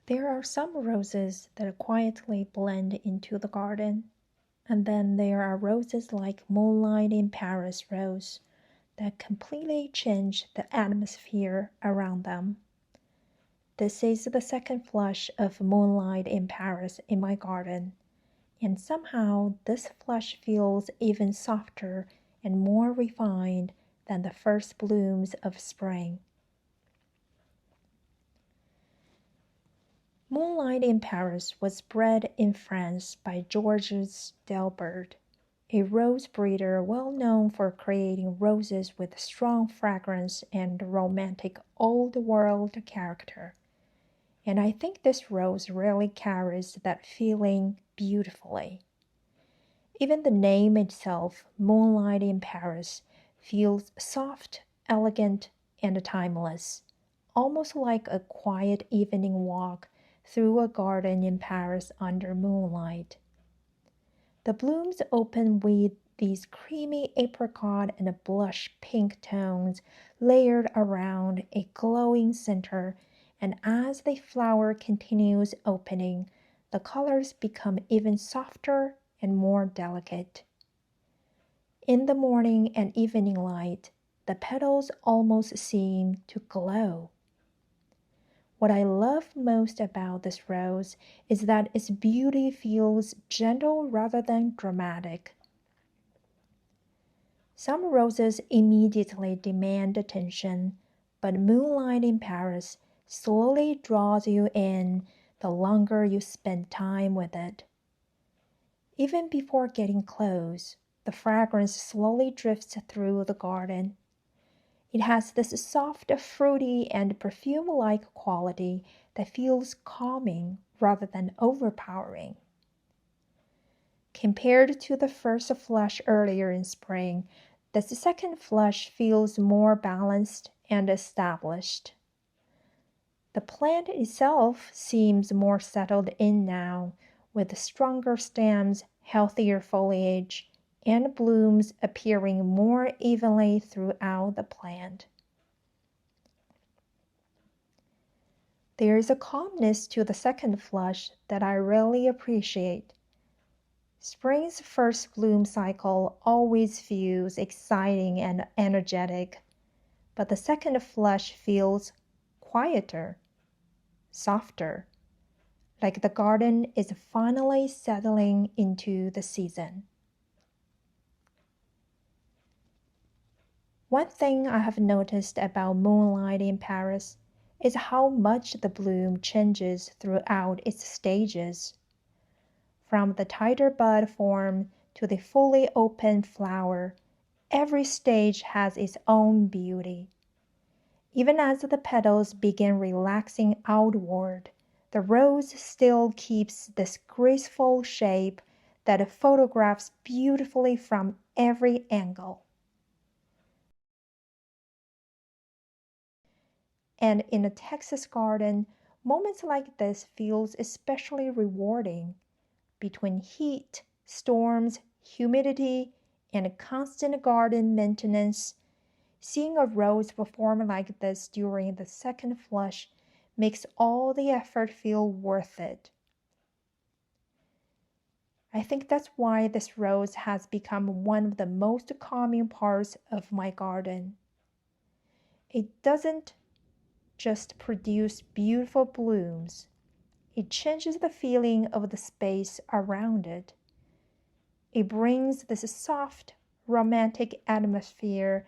There are some roses that quietly blend into the garden, and then there are roses like Moonlight in Paris rose that completely change the atmosphere around them. This is the second flush of Moonlight in Paris in my garden, and somehow this flush feels even softer and more refined than the first blooms of spring. Moonlight in Paris was bred in France by Georges Delbert, a rose breeder well known for creating roses with strong fragrance and romantic old-world character. And I think this rose really carries that feeling beautifully. Even the name itself, Moonlight in Paris, feels soft, elegant, and timeless, almost like a quiet evening walk through a garden in Paris under moonlight. The blooms open with these creamy apricot and blush pink tones layered around a glowing center, and as the flower continues opening, the colors become even softer and more delicate. In the morning and evening light, the petals almost seem to glow. What I love most about this rose is that its beauty feels gentle rather than dramatic. Some roses immediately demand attention, but Moonlight in Paris slowly draws you in the longer you spend time with it. Even before getting close, the fragrance slowly drifts through the garden. It has this soft, fruity, and perfume-like quality that feels calming rather than overpowering. Compared to the first flush earlier in spring, the second flush feels more balanced and established. The plant itself seems more settled in now, with stronger stems, healthier foliage, and blooms appearing more evenly throughout the plant. There is a calmness to the second flush that I really appreciate. Spring's first bloom cycle always feels exciting and energetic, but the second flush feels quieter, softer, like the garden is finally settling into the season. One thing I have noticed about Moonlight in Paris is how much the bloom changes throughout its stages. From the tighter bud form to the fully open flower, every stage has its own beauty. Even as the petals begin relaxing outward, the rose still keeps this graceful shape that photographs beautifully from every angle. And in a Texas garden, moments like this feels especially rewarding. Between heat, storms, humidity, and constant garden maintenance, seeing a rose perform like this during the second flush makes all the effort feel worth it. I think that's why this rose has become one of the most calming parts of my garden. It doesn't just produce beautiful blooms. It changes the feeling of the space around it. It brings this soft, romantic atmosphere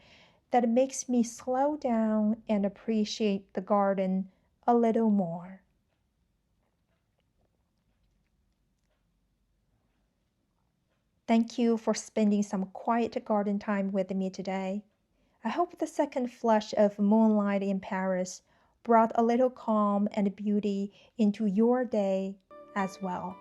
that makes me slow down and appreciate the garden a little more. Thank you for spending some quiet garden time with me today. I hope the second flush of Moonlight in Paris brought a little calm and beauty into your day as well.